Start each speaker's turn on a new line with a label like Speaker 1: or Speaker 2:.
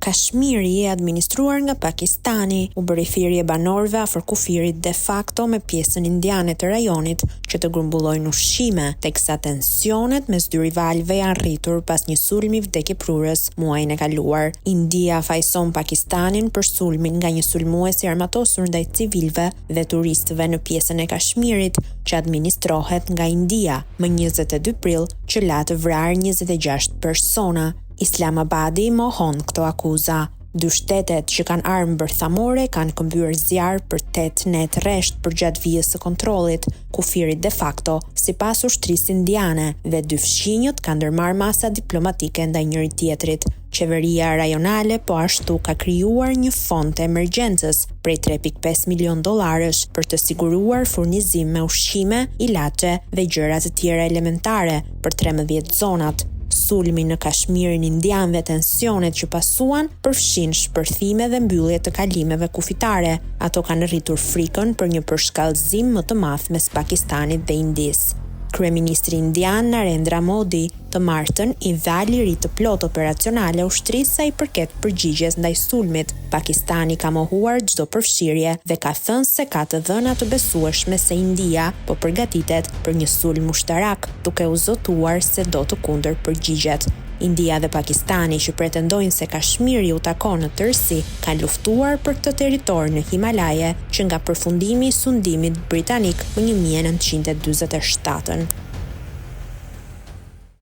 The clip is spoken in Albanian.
Speaker 1: Kashmiri e administruar nga Pakistani u bëri thirrje banorëve afër kufirit de facto me pjesën indiane të rajonit që të grumbullojnë ushqime, teksa tensionet mes dy rivalëve janë rritur pas një sulmi vdekjeprurës muajin e kaluar. India fajson Pakistanin për sulmin nga një sulmues i armatosur ndaj civilëve dhe turistëve në pjesën e Kashmirit që administrohet nga India, më 22 prill që la të vrarë 26 persona. Islamabadi mohon këto akuza. Dy shtetet që kanë armë bërthamore kanë këmbyer zjarr për 8 net rresht përgjatë vijës së kontrollit, kufirit de facto, sipas ushtrisë indiane, dhe dy fshinjët kanë ndërmarrë masa diplomatike ndaj njëri tjetrit. Qeveria rajonale po ashtu ka krijuar një fond të emergjencës prej 3.5 milion dollarësh për të siguruar furnizim me ushqime, ilaçe dhe gjëra të tjera elementare për 13 zonat. Sulmi në Kashmirin indian dhe tensionet që pasuan përfshin shpërthime dhe mbyllje të kalimeve kufitare. Ato kanë rritur frikën për një përshkallëzim më të madh mes Pakistanit dhe Indisë. Kryeministri indian Narendra Modi të martën i dha liri të plot operacionale ushtrisë sa i përket përgjigjes ndaj sulmit. Pakistani ka mohuar çdo përfshirje dhe ka thënë se ka të dhëna të besueshme se India po përgatitet për një sulm ushtarak, duke u zotuar se do të kundërpërgjigjet. India dhe Pakistani që pretendojnë se Kashmiri u takon në tërësi, kanë luftuar për këtë territor në Himalaje që nga përfundimi i sundimit britanik më 1947.